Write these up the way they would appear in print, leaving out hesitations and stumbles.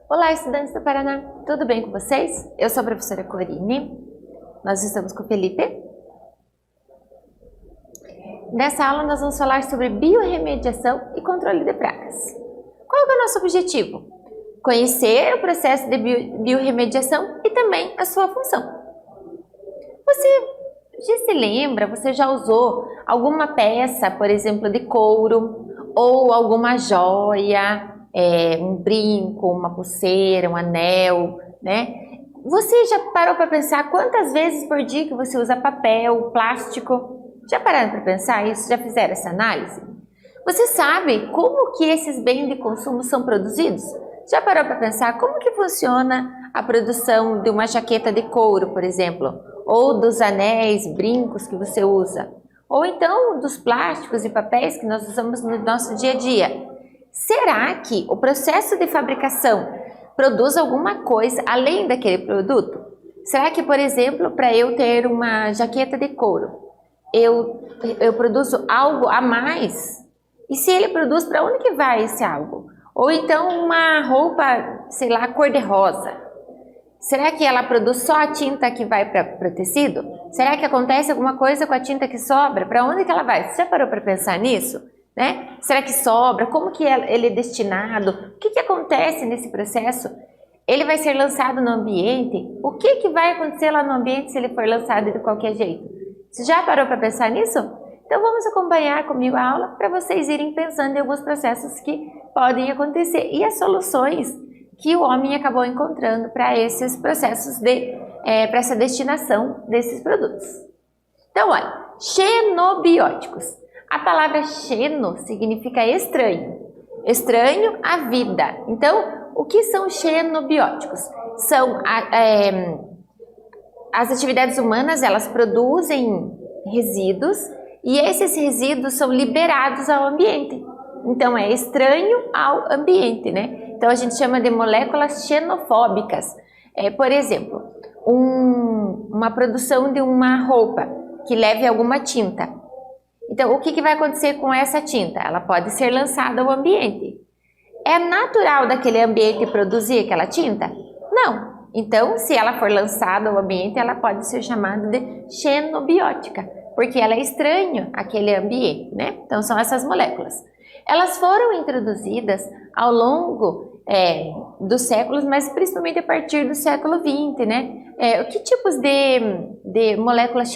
Olá, estudantes do Paraná, tudo bem com vocês? Eu sou a professora Corine, nós estamos com o Felipe. Nessa aula nós vamos falar sobre biorremediação e controle de pragas. Qual é o nosso objetivo? Conhecer o processo de biorremediação e também a sua função. Você já se lembra, você já usou alguma peça, por exemplo, de couro ou alguma joia, um brinco, uma pulseira, um anel, né? Você já parou para pensar quantas vezes por dia que você usa papel, plástico? Já pararam para pensar isso? Já fizeram essa análise? Você sabe como que esses bens de consumo são produzidos? Já parou para pensar como que funciona a produção de uma jaqueta de couro, por exemplo? Ou dos anéis, brincos que você usa? Ou então dos plásticos e papéis que nós usamos no nosso dia a dia? Será que o processo de fabricação produz alguma coisa além daquele produto? Será que, por exemplo, para eu ter uma jaqueta de couro, eu produzo algo a mais? E se ele produz, para onde que vai esse algo? Ou então uma roupa, sei lá, cor-de-rosa. Será que ela produz só a tinta que vai para o tecido? Será que acontece alguma coisa com a tinta que sobra? Para onde que ela vai? Você já parou para pensar nisso? Né? Será que sobra? Como que ele é destinado? O que acontece nesse processo? Ele vai ser lançado no ambiente? O que vai acontecer lá no ambiente se ele for lançado de qualquer jeito? Você já parou para pensar nisso? Então vamos acompanhar comigo a aula para vocês irem pensando em alguns processos que podem acontecer e as soluções que o homem acabou encontrando para esses processos para essa destinação desses produtos. Então olha, xenobióticos. A palavra xeno significa estranho, estranho à vida. Então, o que são xenobióticos? São as atividades humanas, elas produzem resíduos e esses resíduos são liberados ao ambiente. Então, é estranho ao ambiente, né? Então, a gente chama de moléculas xenofóbicas. Por exemplo, uma produção de uma roupa que leve alguma tinta. Então, o que vai acontecer com essa tinta? Ela pode ser lançada ao ambiente. É natural daquele ambiente produzir aquela tinta? Não. Então, se ela for lançada ao ambiente, ela pode ser chamada de xenobiótica, porque ela é estranha àquele ambiente, né? Então, são essas moléculas. Elas foram introduzidas ao longo dos séculos, mas principalmente a partir do século XX, né? Que tipos de moléculas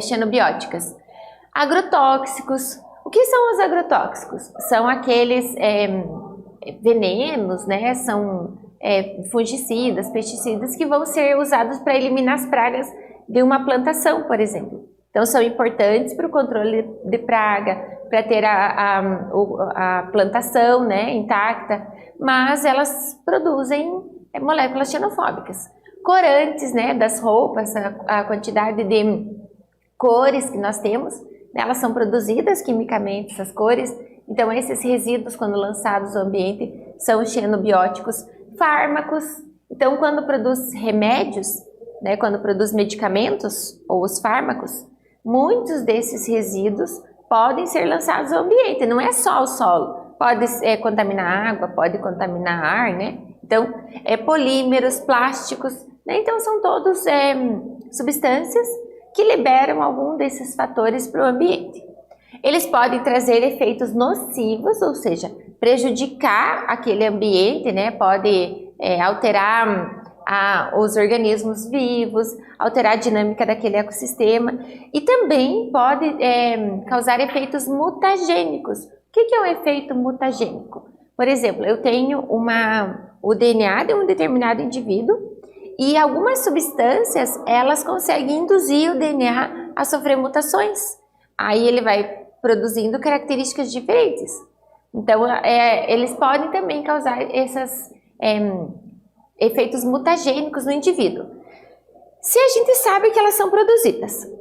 xenobióticas? Agrotóxicos. O que são os agrotóxicos? São aqueles venenos, né? São fungicidas, pesticidas que vão ser usados para eliminar as pragas de uma plantação, por exemplo. Então, são importantes para o controle de praga, para ter a plantação, né, intacta, mas elas produzem moléculas xenofóbicas. Corantes, né, das roupas, a quantidade de cores que nós temos, elas são produzidas quimicamente, essas cores. Então, esses resíduos, quando lançados ao ambiente, são xenobióticos. Fármacos. Então, quando produz remédios, né, quando produz medicamentos ou os fármacos, muitos desses resíduos podem ser lançados ao ambiente. Não é só o solo. Pode contaminar água, pode contaminar ar, né? Então, polímeros, plásticos, né? Então, são todos substâncias que liberam algum desses fatores para o ambiente. Eles podem trazer efeitos nocivos, ou seja, prejudicar aquele ambiente, né? Pode alterar os organismos vivos, alterar a dinâmica daquele ecossistema e também pode causar efeitos mutagênicos. O que é um efeito mutagênico? Por exemplo, eu tenho o DNA de um determinado indivíduo e algumas substâncias, elas conseguem induzir o DNA a sofrer mutações. Aí ele vai produzindo características diferentes. Então, eles podem também causar esses efeitos mutagênicos no indivíduo. Se a gente sabe que elas são produzidas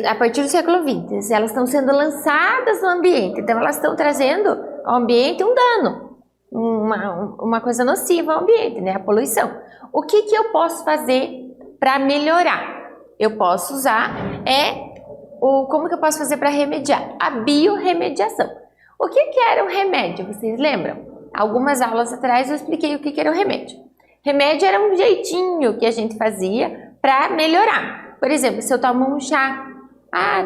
a partir do século XX, elas estão sendo lançadas no ambiente, então elas estão trazendo ao ambiente um dano, uma coisa nociva ao ambiente, né? A poluição. O que eu posso fazer para melhorar? Eu posso usar como que eu posso fazer para remediar? A biorremediação. O que era um remédio? Vocês lembram? algumas aulas atrás eu expliquei o que era o remédio. Remédio era um jeitinho que a gente fazia para melhorar. Por exemplo, se eu tomo um chá,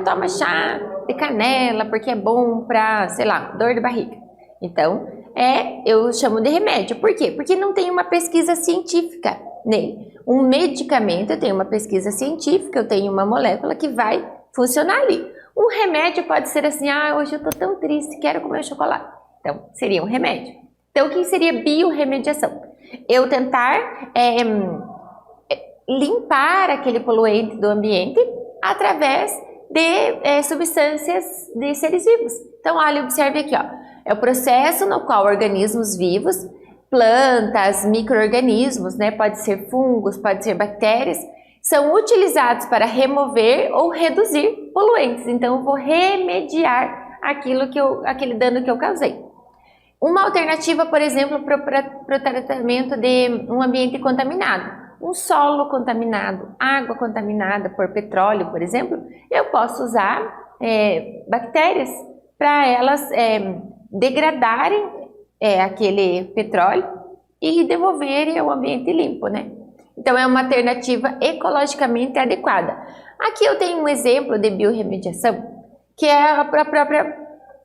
toma chá de canela porque é bom para, sei lá, dor de barriga. Então, eu chamo de remédio. Por quê? Porque não tem uma pesquisa científica nele. Um medicamento, eu tenho uma pesquisa científica, eu tenho uma molécula que vai funcionar ali. Um remédio pode ser assim, hoje eu tô tão triste, quero comer chocolate. Então, seria um remédio. Então, o que seria biorremediação? Eu tentar limpar aquele poluente do ambiente através de substâncias de seres vivos. Então, olha, observe aqui, é o processo no qual organismos vivos, plantas, micro-organismos, né, pode ser fungos, pode ser bactérias, são utilizados para remover ou reduzir poluentes. Então, eu vou remediar aquele dano que eu causei. Uma alternativa, por exemplo, para o tratamento de um ambiente contaminado, um solo contaminado, água contaminada por petróleo, por exemplo, eu posso usar bactérias para elas degradarem aquele petróleo e devolverem ao ambiente limpo, né? Então, é uma alternativa ecologicamente adequada. Aqui eu tenho um exemplo de biorremediação, que é a própria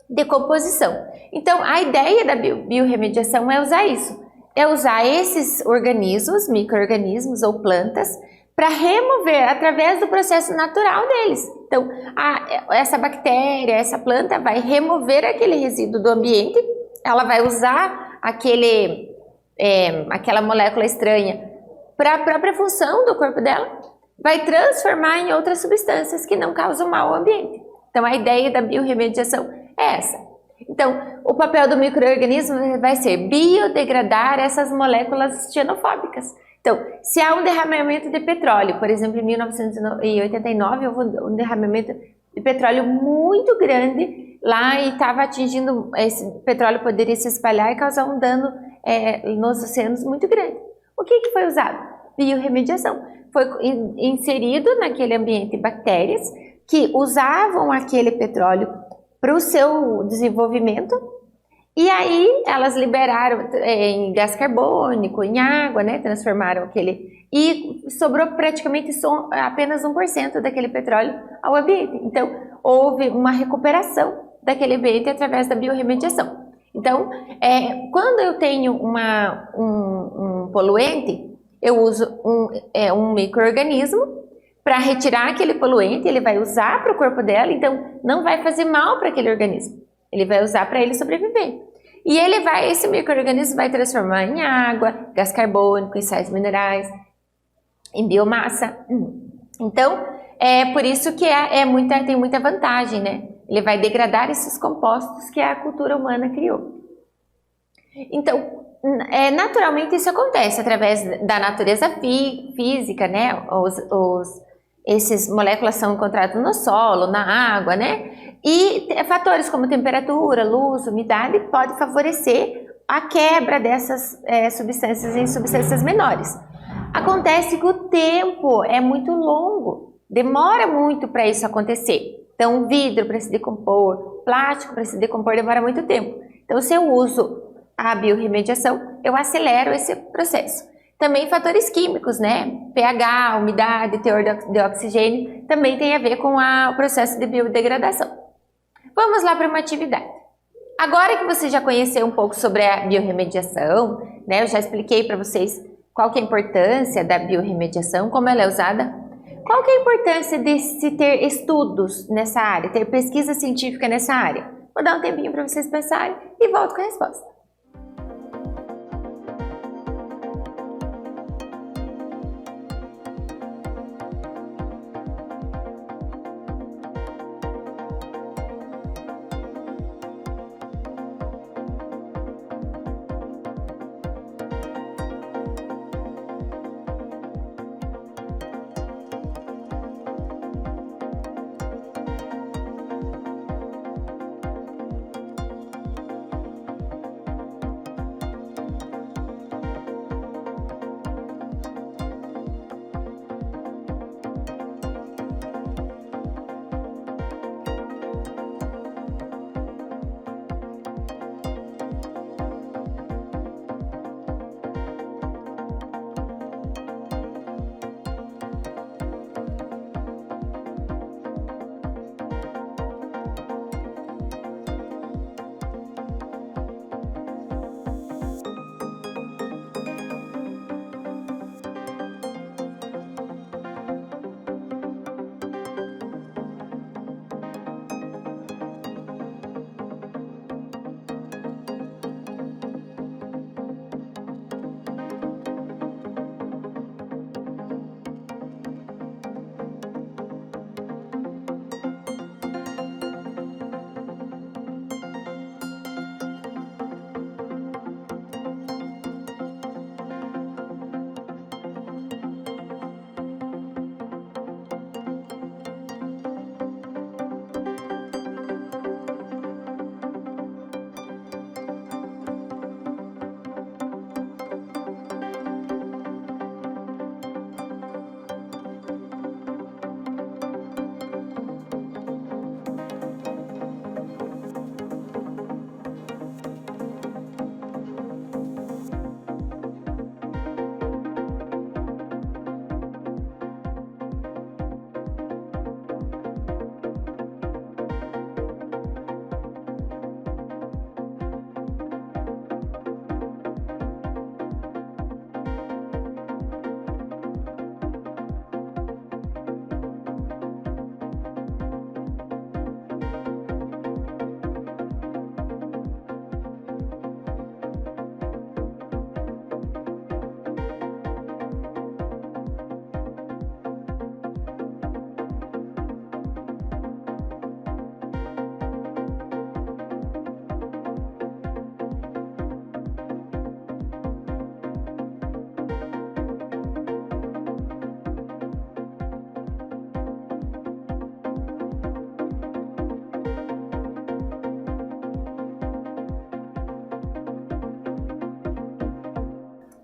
decomposição. Então, a ideia da biorremediação é usar isso. É usar esses organismos, micro-organismos ou plantas, para remover através do processo natural deles. Então, essa bactéria, essa planta vai remover aquele resíduo do ambiente, ela vai usar aquela molécula estranha para a própria função do corpo dela, vai transformar em outras substâncias que não causam mal ao ambiente. Então, a ideia da biorremediação é essa. Então, o papel do micro-organismo vai ser biodegradar essas moléculas xenofóbicas. Então, se há um derramamento de petróleo, por exemplo, em 1989, houve um derramamento de petróleo muito grande lá e estava atingindo, esse petróleo poderia se espalhar e causar um dano nos oceanos muito grande. O que foi usado? Biorremediação. Foi inserido naquele ambiente bactérias que usavam aquele petróleo para o seu desenvolvimento e aí elas liberaram em gás carbônico, em água, né? Transformaram aquele e sobrou praticamente apenas 1% daquele petróleo ao ambiente. Então, houve uma recuperação daquele ambiente através da biorremediação. Então, quando eu tenho um poluente, eu uso um micro-organismo para retirar aquele poluente, ele vai usar para o corpo dela, então não vai fazer mal para aquele organismo. Ele vai usar para ele sobreviver. E esse micro-organismo vai transformar em água, gás carbônico, em sais minerais, em biomassa. Então, por isso que tem muita vantagem, né? Ele vai degradar esses compostos que a cultura humana criou. Então, naturalmente isso acontece através da natureza física, né? Essas moléculas são encontradas no solo, na água, né? E fatores como temperatura, luz, umidade pode favorecer a quebra dessas substâncias em substâncias menores. Acontece que o tempo é muito longo, demora muito para isso acontecer. Então, vidro para se decompor, plástico para se decompor demora muito tempo. Então, se eu uso a biorremediação, eu acelero esse processo. Também fatores químicos, né? pH, umidade, teor de oxigênio, também tem a ver com o processo de biodegradação. Vamos lá para uma atividade. Agora que você já conheceu um pouco sobre a biorremediação, né? Eu já expliquei para vocês qual que é a importância da biorremediação, como ela é usada. Qual que é a importância de se ter estudos nessa área, ter pesquisa científica nessa área? Vou dar um tempinho para vocês pensarem e volto com a resposta.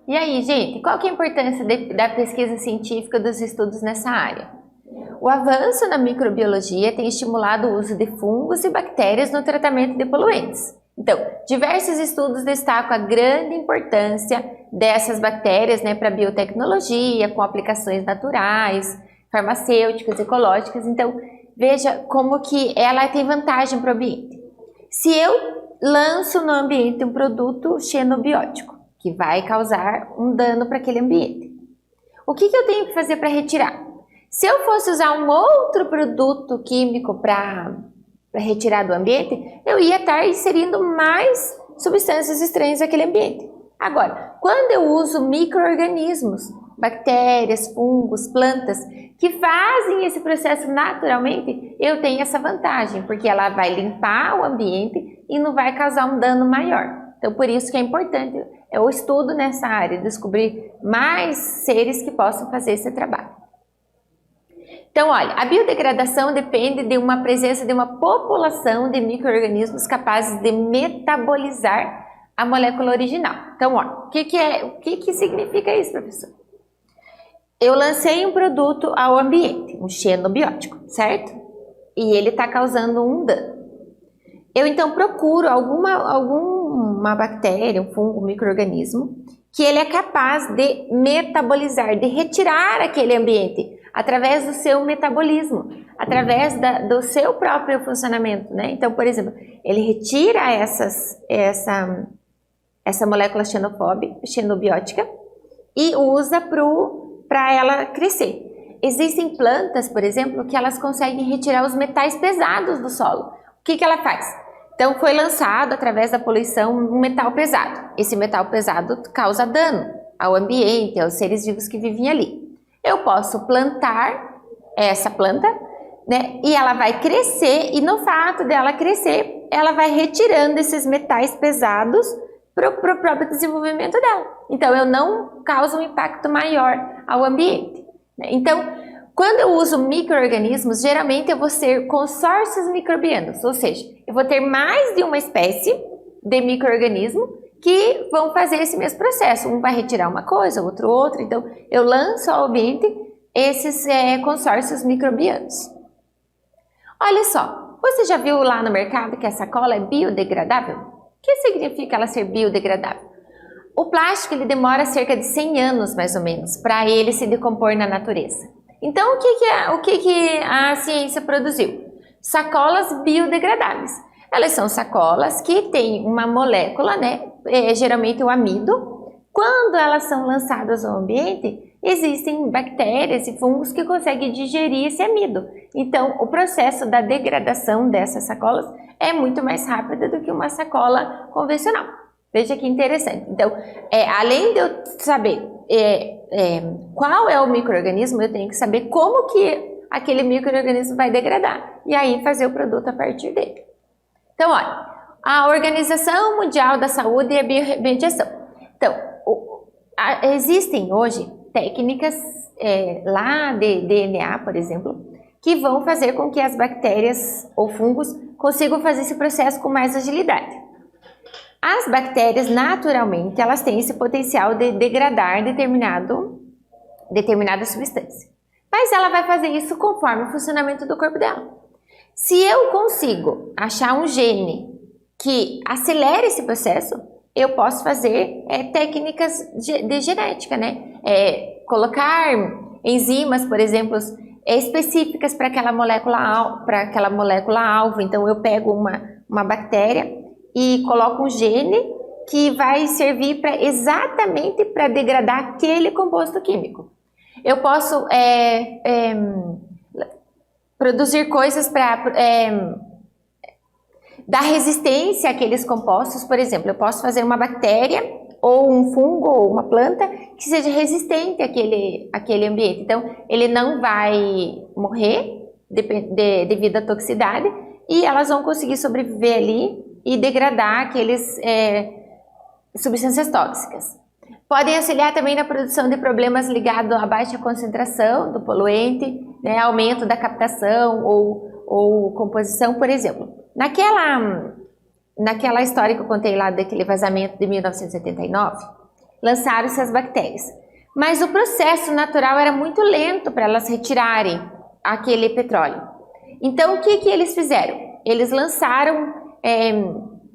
E aí, gente, qual que é a importância da pesquisa científica dos estudos nessa área? O avanço na microbiologia tem estimulado o uso de fungos e bactérias no tratamento de poluentes. Então, diversos estudos destacam a grande importância dessas bactérias, né, para a biotecnologia, com aplicações naturais, farmacêuticas, ecológicas. Então, veja como que ela tem vantagem para o ambiente. Se eu lanço no ambiente um produto xenobiótico, que vai causar um dano para aquele ambiente, o que eu tenho que fazer para retirar? Se eu fosse usar um outro produto químico para retirar do ambiente, eu ia estar inserindo mais substâncias estranhas naquele ambiente. Agora, quando eu uso micro-organismos, bactérias, fungos, plantas, que fazem esse processo naturalmente, eu tenho essa vantagem, porque ela vai limpar o ambiente e não vai causar um dano maior. Então, por isso que é importante o estudo nessa área, descobrir mais seres que possam fazer esse trabalho. Então, olha, a biodegradação depende de uma presença de uma população de micro-organismos capazes de metabolizar a molécula original. Então, olha, o que significa isso, professor? Eu lancei um produto ao ambiente, um xenobiótico, certo? E ele está causando um dano. Eu, então, procuro alguma bactéria, um fungo, um micro-organismo, que ele é capaz de metabolizar, de retirar aquele ambiente, através do seu metabolismo, através do seu próprio funcionamento, né? Então, por exemplo, ele retira essa molécula xenobiótica e usa para ela crescer. Existem plantas, por exemplo, que elas conseguem retirar os metais pesados do solo. O que ela faz? Então, foi lançado através da poluição um metal pesado. Esse metal pesado causa dano ao ambiente, aos seres vivos que vivem ali. Eu posso plantar essa planta, né, e ela vai crescer, e no fato dela crescer, ela vai retirando esses metais pesados para o próprio desenvolvimento dela. Então, eu não causo um impacto maior ao ambiente. Então, quando eu uso micro-organismos, geralmente eu vou ter consórcios microbianos, ou seja, eu vou ter mais de uma espécie de micro-organismo que vão fazer esse mesmo processo. Um vai retirar uma coisa, outro outra. Então, eu lanço ao ambiente esses consórcios microbianos. Olha só, você já viu lá no mercado que a sacola é biodegradável? O que significa ela ser biodegradável? O plástico ele demora cerca de 100 anos, mais ou menos, para ele se decompor na natureza. Então, o que a ciência produziu? Sacolas biodegradáveis. Elas são sacolas que têm uma molécula, né? Geralmente o amido. Quando elas são lançadas ao ambiente, existem bactérias e fungos que conseguem digerir esse amido. Então, o processo da degradação dessas sacolas é muito mais rápido do que uma sacola convencional. Veja que interessante. Então, além de eu saber qual é o micro-organismo, eu tenho que saber como que aquele micro-organismo vai degradar. E aí fazer o produto a partir dele. Então, olha, a Organização Mundial da Saúde e a Biomediação. Então, existem hoje técnicas lá de DNA, por exemplo, que vão fazer com que as bactérias ou fungos consigam fazer esse processo com mais agilidade. As bactérias, naturalmente, elas têm esse potencial de degradar determinada substância. Mas ela vai fazer isso conforme o funcionamento do corpo dela. Se eu consigo achar um gene que acelere esse processo, eu posso fazer técnicas de genética, né? Colocar enzimas, por exemplo, específicas para aquela molécula alvo. Então, eu pego uma bactéria e coloco um gene que vai servir exatamente para degradar aquele composto químico. Eu posso produzir coisas para dar resistência àqueles compostos. Por exemplo, eu posso fazer uma bactéria ou um fungo ou uma planta que seja resistente àquele ambiente. Então, ele não vai morrer devido à toxicidade e elas vão conseguir sobreviver ali e degradar aqueles substâncias tóxicas. Podem auxiliar também na produção de problemas ligados à baixa concentração do poluente, né, aumento da captação ou composição, por exemplo. Naquela história que eu contei lá daquele vazamento de 1979, lançaram essas bactérias. Mas o processo natural era muito lento para elas retirarem aquele petróleo. Então, o que eles fizeram? Eles lançaram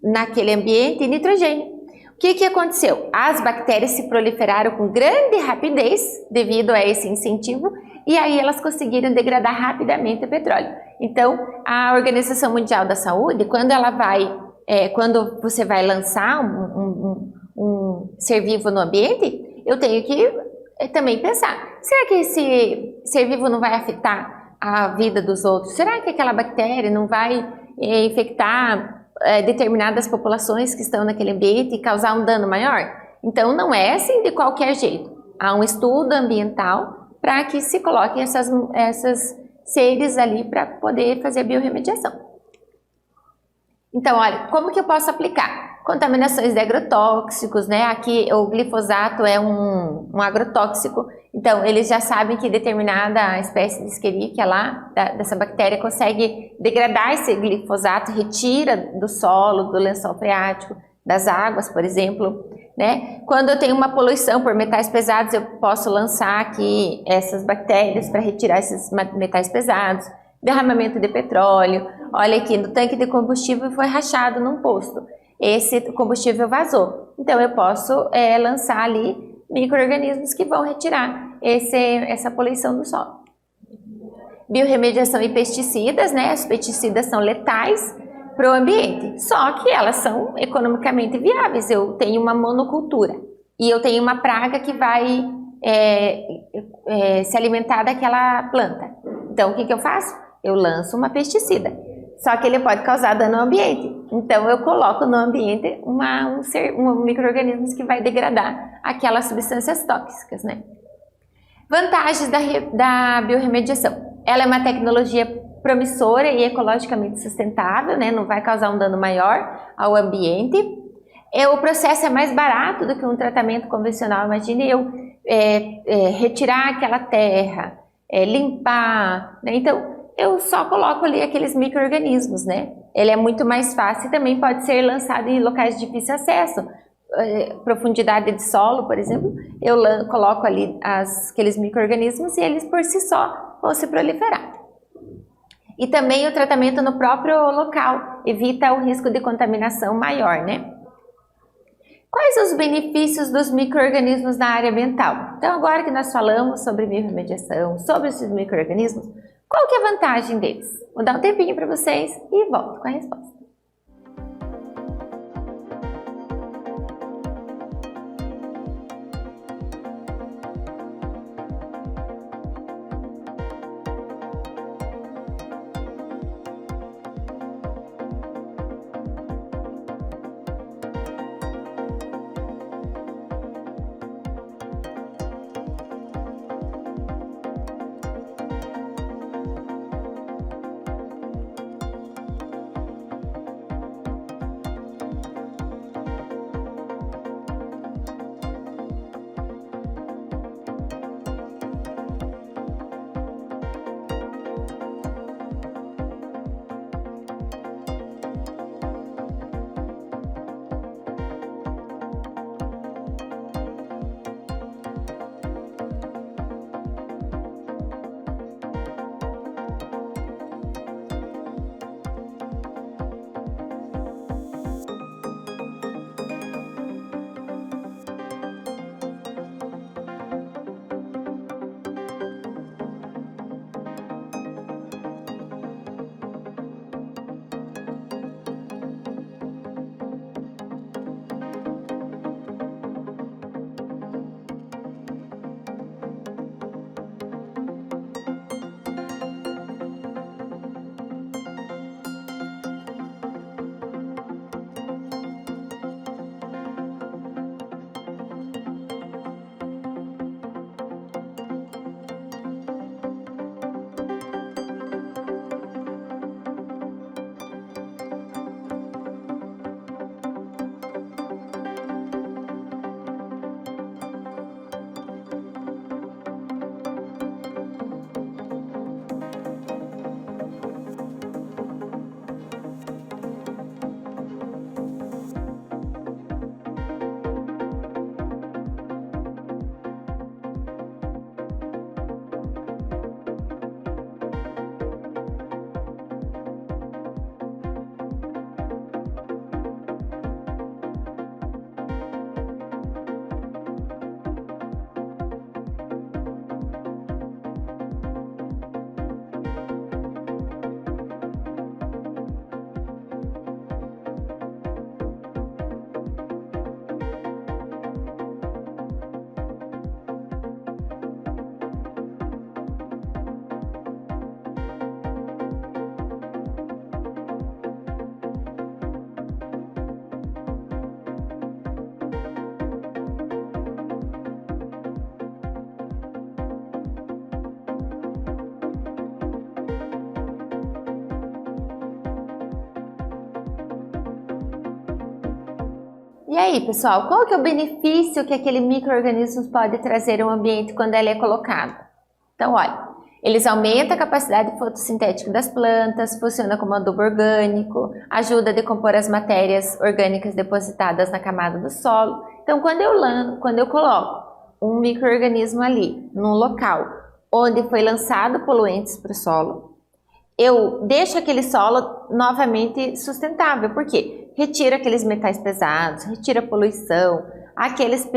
naquele ambiente nitrogênio. O que aconteceu? As bactérias se proliferaram com grande rapidez devido a esse incentivo e aí elas conseguiram degradar rapidamente o petróleo. Então, a Organização Mundial da Saúde, quando você vai lançar um ser vivo no ambiente, eu tenho que também pensar, será que esse ser vivo não vai afetar a vida dos outros? Será que aquela bactéria não vai infectar determinadas populações que estão naquele ambiente e causar um dano maior? Então, não é assim de qualquer jeito. Há um estudo ambiental para que se coloquem essas seres ali para poder fazer a biorremediação. Então, olha, como que eu posso aplicar? Contaminações de agrotóxicos, né? Aqui o glifosato é um agrotóxico, então eles já sabem que determinada espécie de Escherichia lá, dessa bactéria, consegue degradar esse glifosato, retira do solo, do lençol freático, das águas, por exemplo, né? Quando eu tenho uma poluição por metais pesados, eu posso lançar aqui essas bactérias para retirar esses metais pesados. Derramamento de petróleo, olha aqui, no tanque de combustível foi rachado num posto. Esse combustível vazou. Então, eu posso lançar ali micro-organismos que vão retirar essa poluição do solo. Biorremediação e pesticidas, né? Os pesticidas são letais para o ambiente, só que elas são economicamente viáveis. Eu tenho uma monocultura e eu tenho uma praga que vai se alimentar daquela planta. Então, o que eu faço? Eu lanço uma pesticida. Só que ele pode causar dano ao ambiente. Então, eu coloco no ambiente micro-organismos que vai degradar aquelas substâncias tóxicas, né? Vantagens da biorremediação. Ela é uma tecnologia promissora e ecologicamente sustentável, né? Não vai causar um dano maior ao ambiente. O processo é mais barato do que um tratamento convencional. Imagine eu retirar aquela terra, limpar, né? Então, eu só coloco ali aqueles micro-organismos, né? Ele é muito mais fácil e também pode ser lançado em locais de difícil acesso. Profundidade de solo, por exemplo, eu coloco ali aqueles micro-organismos e eles por si só vão se proliferar. E também o tratamento no próprio local evita o risco de contaminação maior, né? Quais os benefícios dos micro-organismos na área ambiental? Então, agora que nós falamos sobre biorremediação, sobre esses micro-organismos, qual que é a vantagem deles? Vou dar um tempinho para vocês e volto com a resposta. E aí, pessoal, qual que é o benefício que aquele micro-organismo pode trazer ao ambiente quando ele é colocado? Então, olha, eles aumentam a capacidade fotossintética das plantas, funciona como adubo orgânico, ajuda a decompor as matérias orgânicas depositadas na camada do solo. Então, quando eu coloco um micro-organismo ali, num local onde foi lançado poluentes para o solo, eu deixo aquele solo novamente sustentável. Por quê? Retira aqueles metais pesados, retira a poluição, aqueles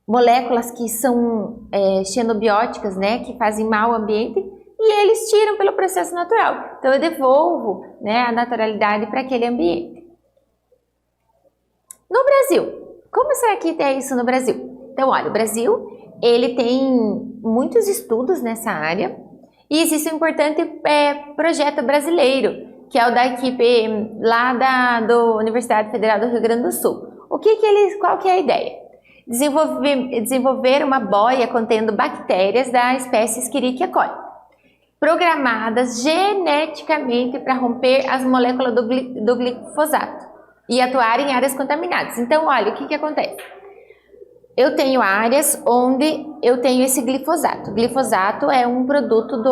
moléculas que são xenobióticas, né, que fazem mal ao ambiente, e eles tiram pelo processo natural. Então eu devolvo, né, a naturalidade para aquele ambiente. No Brasil, como será que é isso no Brasil? Então, olha, o Brasil, ele tem muitos estudos nessa área, e existe um importante projeto brasileiro, que é o da equipe lá da Universidade Federal do Rio Grande do Sul. Qual que é a ideia? Desenvolver uma boia contendo bactérias da espécie Escherichia coli, programadas geneticamente para romper as moléculas do glifosato e atuar em áreas contaminadas. Então, olha, o que acontece? Eu tenho áreas onde eu tenho esse glifosato. O glifosato é um produto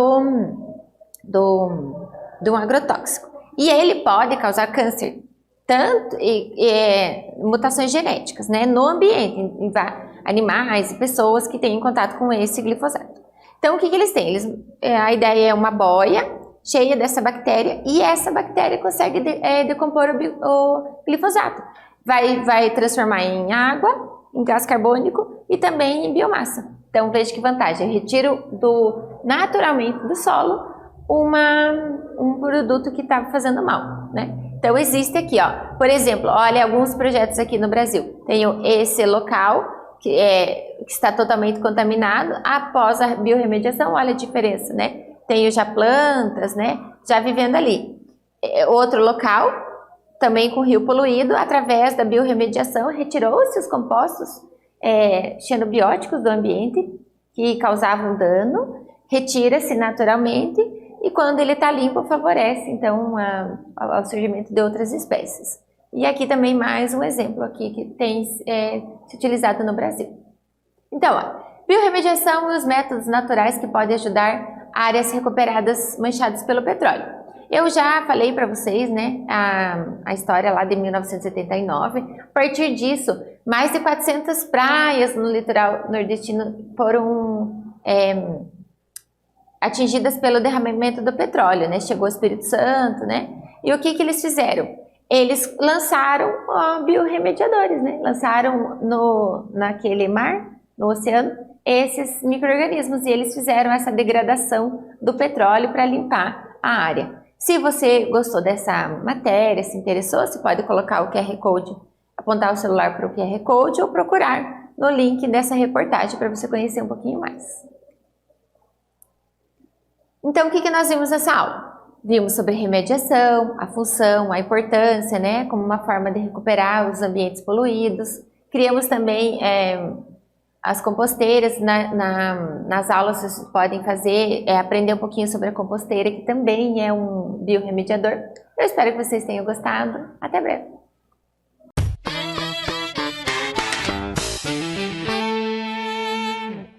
de um agrotóxico. E ele pode causar câncer, tanto mutações genéticas, né, no ambiente, em animais e pessoas que têm contato com esse glifosato. Então, o que eles têm? A ideia é uma boia cheia dessa bactéria, e essa bactéria consegue decompor o glifosato. Vai transformar em água, em gás carbônico e também em biomassa. Então, veja que vantagem. Eu retiro naturalmente do solo um produto que está fazendo mal, né? Então, existe aqui, ó, por exemplo, olha alguns projetos aqui no Brasil. Tenho esse local que está totalmente contaminado. Após a biorremediação, olha a diferença, né? Tenho já plantas, né, já vivendo ali. Outro local, também com rio poluído, através da biorremediação, retirou-se os compostos xenobióticos do ambiente que causavam dano, retira-se naturalmente, e quando ele está limpo, favorece, então, ao surgimento de outras espécies. E aqui também mais um exemplo aqui que tem se utilizado no Brasil. Então, ó, biorremediação e os métodos naturais que podem ajudar áreas recuperadas manchadas pelo petróleo. Eu já falei para vocês, né, a história lá de 1979. A partir disso, mais de 400 praias no litoral nordestino foram atingidas pelo derramamento do petróleo, né? Chegou o Espírito Santo, né? E o que eles fizeram? Eles lançaram biorremediadores, né? Lançaram naquele mar, no oceano, esses micro-organismos, e eles fizeram essa degradação do petróleo para limpar a área. Se você gostou dessa matéria, se interessou, você pode colocar o QR Code, apontar o celular para o QR Code ou procurar no link dessa reportagem para você conhecer um pouquinho mais. Então, o que nós vimos nessa aula? Vimos sobre remediação, a função, a importância, né, como uma forma de recuperar os ambientes poluídos. Criamos também as composteiras. Nas aulas vocês podem fazer, aprender um pouquinho sobre a composteira, que também é um biorremediador. Eu espero que vocês tenham gostado. Até breve!